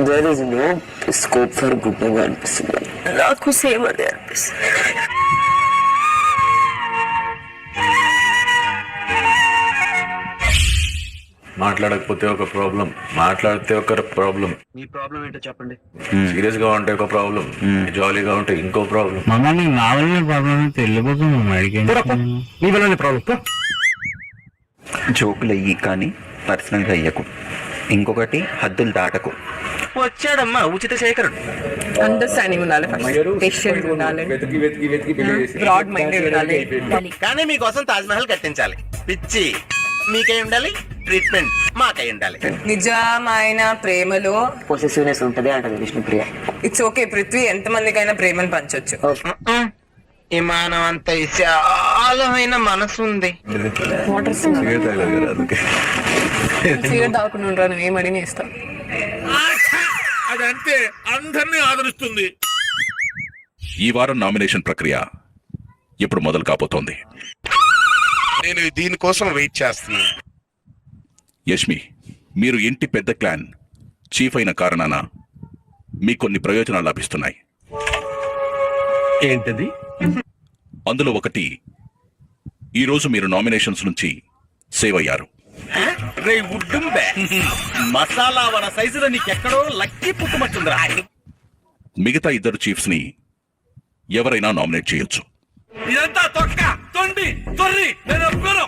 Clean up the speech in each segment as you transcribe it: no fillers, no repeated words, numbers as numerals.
There is no scope for good అనిపిస్తుంది నాకు. Same అదే అనిపిస్తుంది. మాట్లాడకపోతే ఒక ప్రాబ్లం, మాట్లాడితే ఒక ప్రాబ్లం. మీ ప్రాబ్లం ఏంటో చెప్పండి. సీరియస్ గా ఉంటే ఒక ప్రాబ్లం, జాలీగా ఉంటే ఇంకో ప్రాబ్లం. మమ్మల్ని నా వల్ల ప్రాబ్లం తెలియపోతుంది అడిగి మీ వల్లనే ప్రాబ్లం. జోకులు అయ్యి కానీ పర్సనల్గా అయ్యకు. ఇంకొకటి హద్దులు దాటకు. వచ్చాడమ్మా ఉచిత శేఖరుడు. అండర్స్టాండింగ్ ఉండాలి, పేషెంట్ ఉండాలి, బ్రాడ్ మైండెడ్ ఉండాలి. కానీ మీకోసం తాజ్ మహల్ కట్టించాలి. పిచ్చి మీకై ఉండాలి, ట్రీట్మెంట్ మాకై ఉండాలి. నిజమైన ప్రేమలో పొసెసివ్నెస్ ఉంటది అంటది విష్ణుప్రియ. ఇట్స్ ఓకే, పృథ్వీ ఎంత మందికైనా ప్రేమను పంచొచ్చు. విమానం అంత విశాలమైన మనసు ఉంది. సిగరెట్ తాగకుండా ఉండరా, నువ్వు ఏమడిగినా ఇస్తావు. అదంతే, అందరినీ ఆదరిస్తుంది. ఈ వారం నామినేషన్ ప్రక్రియ ఇప్పుడు మొదలు కాబోతోంది. నేను దీనికోసం వెయిట్ చేస్తున్నాను. యష్మి, మీరు ఇంటి పెద్ద క్లాన్ చీఫ్ అయిన కారణాన మీకు కొన్ని ప్రయోజనాలు లభిస్తున్నాయి. ఏంటది? అందులో ఒకటి, ఈరోజు మీరు నామినేషన్స్ నుంచి సేవ్ అయ్యారు. మసాలా వన సైజులో నీకెక్కడో లక్కీ పుట్టుమచ్చుందిరా. మిగతా ఇద్దరు చీఫ్స్ ని ఎవరైనా నామినేట్ చేయొచ్చు. ఇదంతా తొక్క తొండి తొర్రి, నేను ఒప్పుకోను.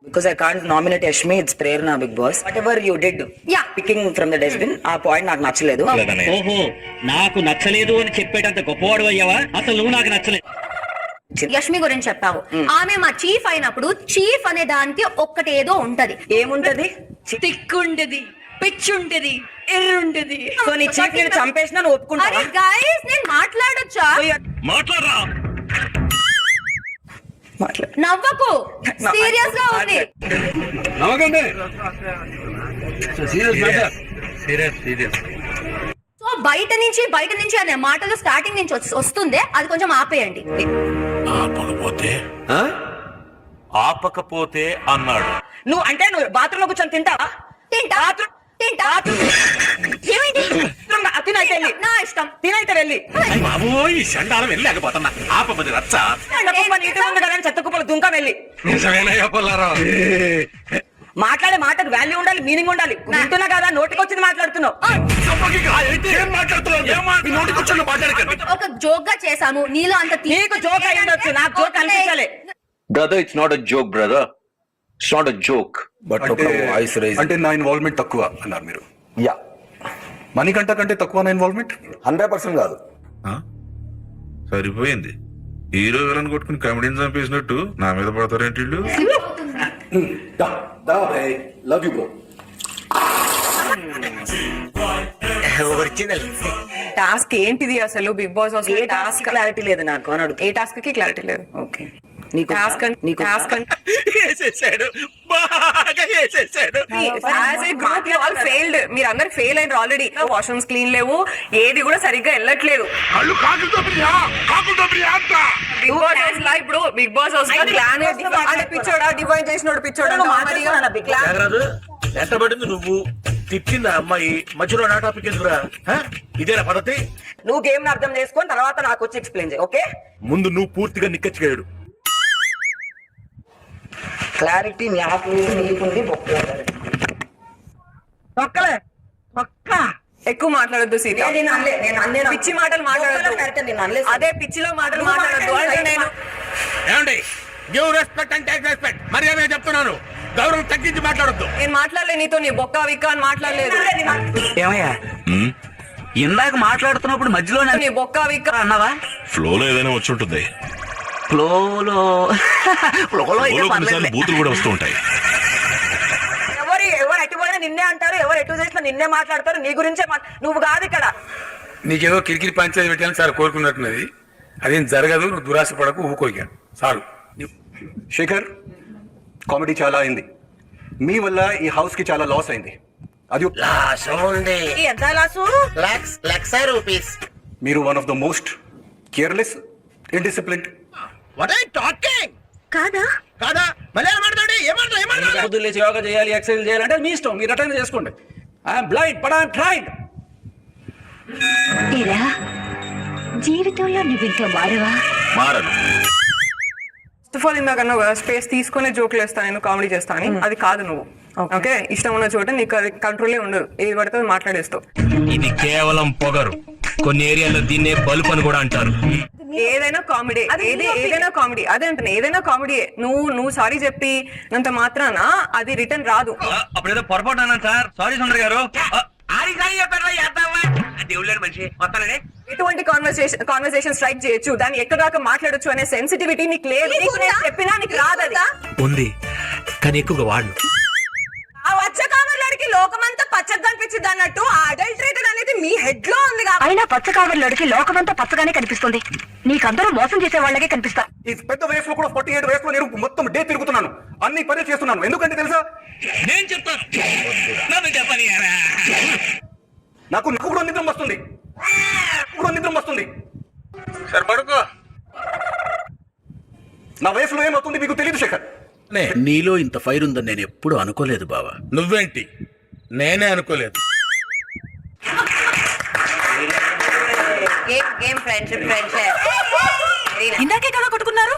Because I can't nominate Yashmi, it's Prerna, Big Boss. Whatever you did, picking from the dustbin, ఆ పాయింట్ నాకు నచ్చలేదు. ఓహో, నాకు నచ్చలేదు అని చెప్పేటంత గొప్పవాడు అయ్యావా? అసలు నువ్వు నాకు నచ్చలేదు. యష్మి గురించి చెప్పావు. ఆమె మా చీఫ్ అయినప్పుడు చీఫ్ అనే దానికి ఒక్కటి ఏదో ఉంటది. ఏముంటది? తిక్కుంటది, పిచ్చుంటది, ఎర్రుంటది. సో నీ చీఫ్ నేను చంపేసినా నువ్వు ఒప్పుకుంటావా? గైస్, నేను మాట్లాడొచ్చా? మాట్లాడరా. నవ్వకు, సీరియస్ గా ఉంది. సో బయట నుంచి అనే మాటలు స్టార్టింగ్ నుంచి వస్తుందే, అది కొంచెం ఆపేయండి. ఆపకపోతే అన్నాడు. నువ్వు అంటే నువ్వు బాత్రూమ్ లో కూర్చొని తింటావా? తింటా. ఏమైంది? తినైతే వెళ్ళి. నా ఇష్టం. తినైతే వెళ్ళి. బాబోయ్, చండాలం వెళ్ళలేకపోతున్నా. ఆపమది రచ్చ. చెత్త కుప్పలు దుంకం వెళ్ళి. నిజమేనయ్యా పుల్లారావు. మాట్లాడే మాటకు వాల్యూ ఉండాలి, మీనింగ్ ఉండాలి. వింటున్నా కదా, నోటికి వచ్చింది మాట్లాడుతున్నావు. ఒక జోక్ గా చేసాము, నీలో అంత నీకు జోక్ అయి ఉండొచ్చు, నాకు జోక్ అనిపించాలి. Brother, it's not a joke brother, it's not a joke. But అంటే నా ఇన్వాల్వ్మెంట్ తక్కువ అన్నారు మీరు. యా, మణికంఠ కంటే తక్కువ నా ఇన్వాల్వ్మెంట్ 100% కాదు. సరిపోయింది. హీరో విలన్ కొట్టుకుని కమెడీని చంపేసినట్టు నా మీద పడతారేంటి వీళ్ళు? Love you bro. Original task ఏంటిది అసలు? బిగ్ బాస్ హౌస్ ఏ టాస్క్ క్లారిటీ లేదు నాకు అని అడుగు. ఏ టాస్క్ కి క్లారిటీ లేదు. ఓకే, నీకు టాస్క్ వేసేసాడు, బాగా వేసేసాడు. మీరు అందరు ఫెయిల్ అయినారు ఆల్రెడీ. వాష్రూమ్స్ క్లీన్ లేవు, ఏది కూడా సరిగ్గా వెళ్ళట్లేదు. ఇప్పుడు బిగ్ బాస్ హౌస్ పిచ్చోడా, డిఫైన్ చేసినోడు పిచ్చోడా. ఎంతబడింది నువ్వు తిట్టింది ఆ అమ్మాయి, మధ్యలో నా టాపిక్ ఎందుకురా? ఇదేనా పద్ధతి? నువ్వు గేమ్ ని అర్థం చేసుకొని తర్వాత నాకు వచ్చి ఎక్స్ప్లెయిన్ చేయి. ఓకే, ముందు నువ్వు పూర్తిగా నిక్కచ్చిగాడు. క్లారిటీ నాకు నీకుంది. పక్కలే పక్క ఎక్కువ మాట్లాడద్దు సీత. పిచ్చి మాటలు మాట్లాడద్దు. అదే పిచ్చిలో మాటలు మాట్లాడద్దు అంటే నేను. ఏమండి, give respect and take respect. మర్యాద చెప్తున్నాను, గౌరవం తగ్గించి మాట్లాడొద్దు. నేను మాట్లాడలే నీతో, నీ బొక్క విక్క అని మాట్లాడలేదు. ఏమయ్యా, ఇందాక మాట్లాడుతున్నప్పుడు మధ్యలో నీ బొక్క విక్క అన్నావా? ఫ్లోలో ఏదైనా వచ్చి ఉంటుంది. ఫ్లోలో బూతులు కూడా వస్తూ ఉంటాయి. ఎవరు ఎటు పోయినా నిన్నే అంటారు, ఎవరు ఎటు చేసినా నిన్నే మాట్లాడతారు. నీ గురించే నువ్వు కాదు ఇక్కడ. నీకేదో కిరికిరి పంచాయతీ పెట్టాలని సార్ కోరుకున్నట్టున్నది. అదేం జరగదు, నువ్వు దురాశ పడకు, ఊకోగా సార్. శేఖర్, కామెడీ చాలా అయింది. మీ వల్ల ఈ హౌస్ కి చాలా లాస్ అయింది. అది ఎంత లాసు? రూపీస్. మీరు one of the most careless, indisciplined. What are you talking? కాదా కాదా? మళ్ళీ ఏమంటాడు? ఏమంటాడు? పొద్దున్న లేచి యోగా చేయాలి, ఎక్సర్సైజ్ చేయాలంటే మీ ఇష్టం, మీరు అటెండ్ చేసుకోండి. I'm blind but I'm trying. జీవితంలో నువ్వు ఇంకా మారవా? మారను. ఫస్ట్ ఆఫ్ ఆల్ ఇందాక స్పేస్ తీసుకునే జోకులు వేస్తాను, నేను కామెడీ చేస్తాను. అది కాదు నువ్వు. ఓకే, ఇష్టం ఉన్న చోట నీకు అది కంట్రోలే ఉండదు, ఏది పడితే అది మాట్లాడేస్తావు. ఇది కేవలం పొగరు. కొన్ని ఏరియాలో దీన్నే బల్బ్ అని కూడా అంటారు. ఏదైనా కామెడీ, ఏదైనా కామెడీ. అదే అంటున్నా, ఏదైనా కామెడీ. నువ్వు సారీ చెప్పి నంత మాత్రాన అది రిటర్న్ రాదు. అప్పుడేదో పొరపాటు అన్నాను సార్, సారీ సుందర్ గారు. ఎటువంటి కాన్వర్సేషన్ స్ట్రైక్ చేయొచ్చు, దాన్ని ఎక్కడ దాకా మాట్లాడొచ్చు అనే సెన్సిటివిటీ నీకు లేదు. నీకు నేను చెప్పినా నీకు రాదు. అది ఉంది కానీ ఎక్కువగా వాడు. ఆ వచ్చ కామర్లడికి లోకమంతా పచ్చగా కనిపించింది అన్నట్టు అడల్టరేటెడ్ అనేది మీ హెడ్ లో ఉంది. అయినా పచ్చ కావర్లడికి లోకమంతా పచ్చగానే కనిపిస్తుంది, నీకందరూ మోసం చేసే వాళ్ళకే కనిపిస్తా. ఈ పెద్ద వయసులో కూడా 48 వయసులో నేను మొత్తం డే తిరుగుతున్నాను, అన్ని పనులు చేస్తున్నాను. ఎందుకంటే తెలుసా, నేను చెప్తాను, నన్ను చెప్పని. నాకు కూడా నిద్ర వస్తుంది. సార్ పడుకో. నా వయసులో ఏమవుతుంది మీకు తెలియదు శేఖర్. నీలో ఇంత ఫైర్ ఉందని నేను ఎప్పుడు అనుకోలేదు బావా. నువ్వేంటి, నేనే అనుకోలేదు. ఫ్రెండ్షిప్ ఇందాకే కదా కొట్టుకున్నారు.